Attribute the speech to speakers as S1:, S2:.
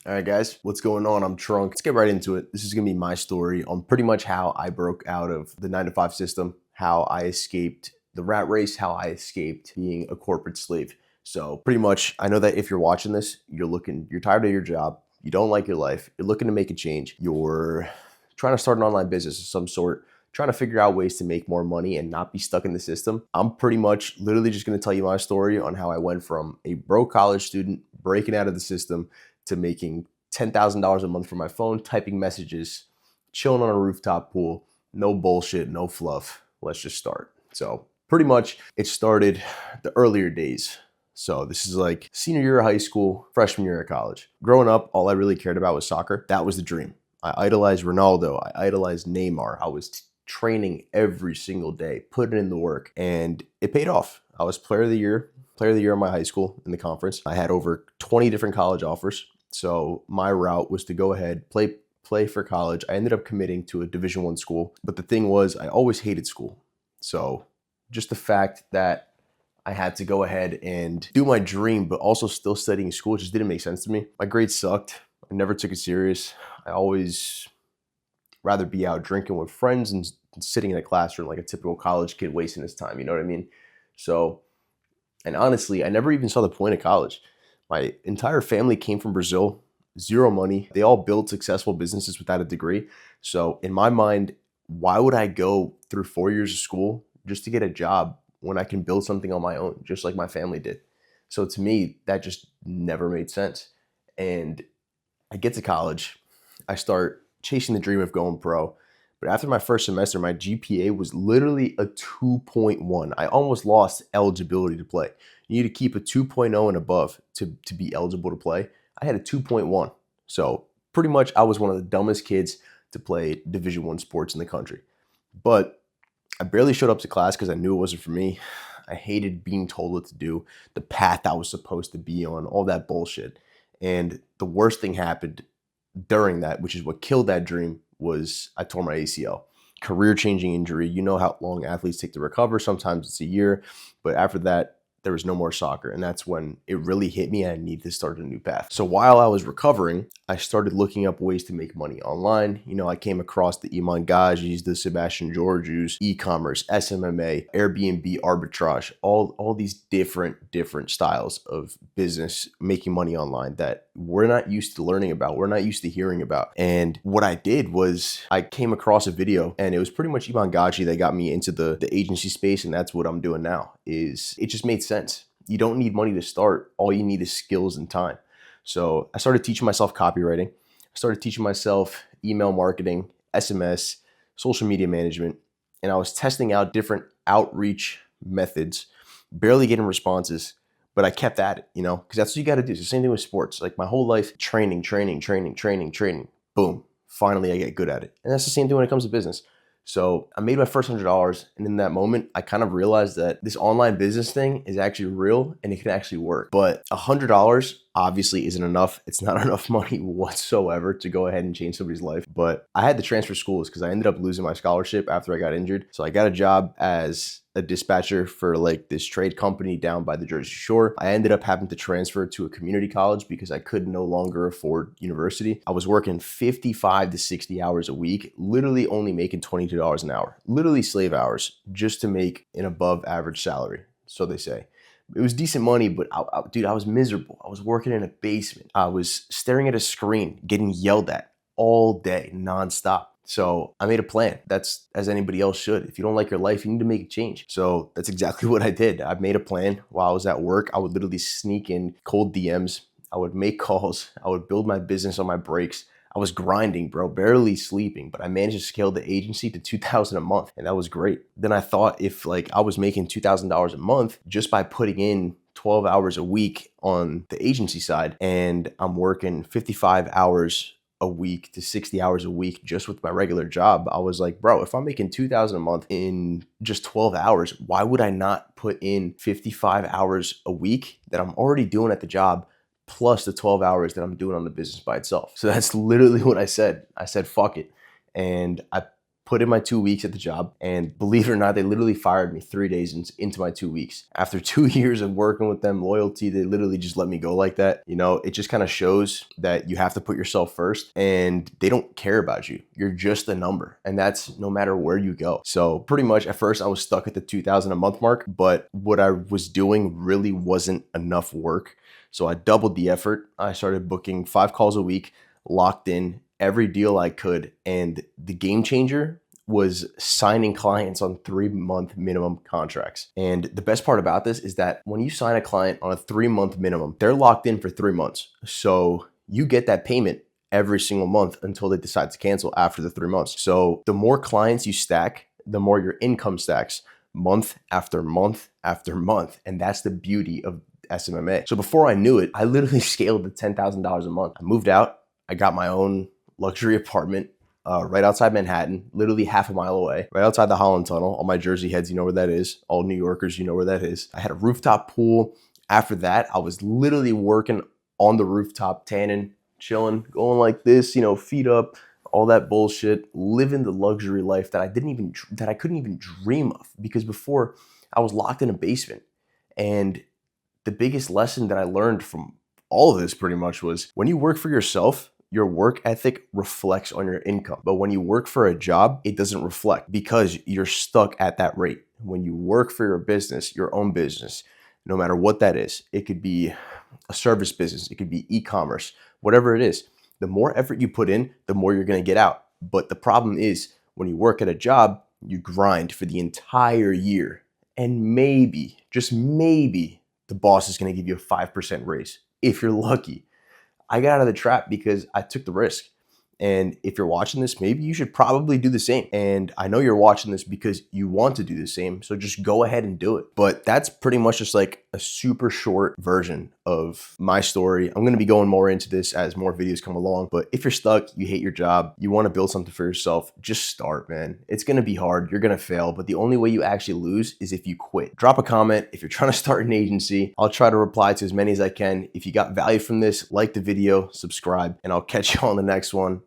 S1: All right, guys, what's going on? I'm Trunk. Let's get right into it. This is going to be my story on pretty much how I broke out of the 9 to 5 system, how I escaped the rat race, how I escaped being a corporate slave. So, pretty much, I know that if you're watching this, you're tired of your job, you don't like your life, you're looking to make a change, you're trying to start an online business of some sort, trying to figure out ways to make more money and not be stuck in the system. I'm pretty much literally just going to tell you my story on how I went from a broke college student breaking out of the system to making $10,000 a month from my phone, typing messages, chilling on a rooftop pool, no bullshit, no fluff. Let's just start. So pretty much it started the earlier days. So this is like senior year of high school, freshman year of college. Growing up, all I really cared about was soccer. That was the dream. I idolized Ronaldo. I idolized Neymar. I was training every single day, putting in the work, and it paid off. I was player of the year in my high school in the conference. I had over 20 different college offers. So my route was to go ahead, play for college. I ended up committing to a Division I school. But the thing was, I always hated school. So just the fact that I had to go ahead and do my dream, but also still studying school just didn't make sense to me. My grades sucked. I never took it serious. I always rather be out drinking with friends and sitting in a classroom like a typical college kid wasting his time. You know what I mean? So, and honestly, I never even saw the point of college. My entire family came from Brazil, zero money. They all built successful businesses without a degree. So in my mind, why would I go through 4 years of school just to get a job when I can build something on my own, just like my family did? So to me, that just never made sense. And I get to college, I start chasing the dream of going pro. But after my first semester, my GPA was literally a 2.1. I almost lost eligibility to play. You need to keep a 2.0 and above to be eligible to play. I had a 2.1. So pretty much I was one of the dumbest kids to play Division I sports in the country. But I barely showed up to class because I knew it wasn't for me. I hated being told what to do, the path I was supposed to be on, all that bullshit. And the worst thing happened during that, which is what killed that dream, was I tore my ACL. Career-changing injury. You know how long athletes take to recover. Sometimes it's a year. But after that, there was no more soccer. And that's when it really hit me and I needed to start a new path. So while I was recovering, I started looking up ways to make money online. You know, I came across the Iman Gadzhis, the Sebastian Georgius, e-commerce, SMMA, Airbnb arbitrage, all these different styles of business making money online that we're not used to learning about, we're not used to hearing about. And what I did was I came across a video, and it was pretty much Iman Gadzhi that got me into the agency space, and that's what I'm doing now. Is it just made sense. You don't need money to start. All you need is skills and time. So I started teaching myself copywriting. I started teaching myself email marketing, SMS, social media management, and I was testing out different outreach methods, barely getting responses, but I kept at it, because that's what you got to do. It's the same thing with sports. Like my whole life, training. Boom. Finally, I get good at it. And that's the same thing when it comes to business. So I made my first $100, and in that moment, I kind of realized that this online business thing is actually real and it can actually work. But $100 obviously isn't enough. It's not enough money whatsoever to go ahead and change somebody's life. But I had to transfer schools because I ended up losing my scholarship after I got injured. So I got a job as a dispatcher for like this trade company down by the Jersey Shore. I ended up having to transfer to a community college because I could no longer afford university. I was working 55 to 60 hours a week, literally only making $22 an hour, literally slave hours, just to make an above average salary, so they say. It was decent money, but dude, I was miserable. I was working in a basement. I was staring at a screen, getting yelled at all day, nonstop. So I made a plan. That's as anybody else should. If you don't like your life, you need to make a change. So that's exactly what I did. I made a plan while I was at work. I would literally sneak in cold DMs. I would make calls. I would build my business on my breaks. I was grinding, bro, barely sleeping, but I managed to scale the agency to $2,000 a month, and that was great. Then I thought if like I was making $2,000 a month just by putting in 12 hours a week on the agency side, and I'm working 55 hours a week to 60 hours a week just with my regular job, I was like, bro, if I'm making $2,000 a month in just 12 hours, why would I not put in 55 hours a week that I'm already doing at the job plus the 12 hours that I'm doing on the business by itself? So that's literally what I said. I said, fuck it. And I put in my 2 weeks at the job, and believe it or not, they literally fired me 3 days into my 2 weeks. After 2 years of working with them, loyalty, they literally just let me go like that. You know, it just kind of shows that you have to put yourself first, and they don't care about you. You're just a number, and that's no matter where you go. So pretty much at first I was stuck at the 2,000 a month mark, but what I was doing really wasn't enough work. So I doubled the effort. I started booking 5 calls a week, locked in every deal I could. And the game changer was signing clients on 3-month minimum contracts. And the best part about this is that when you sign a client on a 3-month minimum, they're locked in for 3 months. So you get that payment every single month until they decide to cancel after the 3 months. So the more clients you stack, the more your income stacks month after month after month. And that's the beauty of SMMA. So before I knew it, I literally scaled to $10,000 a month. I moved out. I got my own luxury apartment right outside Manhattan, literally half a mile away, right outside the Holland Tunnel. All my Jersey heads, you know where that is. All New Yorkers, you know where that is. I had a rooftop pool. After that, I was literally working on the rooftop, tanning, chilling, going like this, you know, feet up, all that bullshit, living the luxury life that I couldn't even dream of, because before I was locked in a basement. And the biggest lesson that I learned from all of this pretty much was when you work for yourself, your work ethic reflects on your income. But when you work for a job, it doesn't reflect because you're stuck at that rate. When you work for your business, your own business, no matter what that is, it could be a service business, it could be e-commerce, whatever it is, the more effort you put in, the more you're going to get out. But the problem is when you work at a job, you grind for the entire year, and maybe, just maybe, the boss is going to give you a 5% raise if you're lucky. I got out of the trap because I took the risk. And if you're watching this, maybe you should probably do the same. And I know you're watching this because you want to do the same. So just go ahead and do it. But that's pretty much just like a super short version of my story. I'm going to be going more into this as more videos come along. But if you're stuck, you hate your job, you want to build something for yourself, just start, man. It's going to be hard. You're going to fail. But the only way you actually lose is if you quit. Drop a comment if you're trying to start an agency. I'll try to reply to as many as I can. If you got value from this, like the video, subscribe, and I'll catch you on the next one.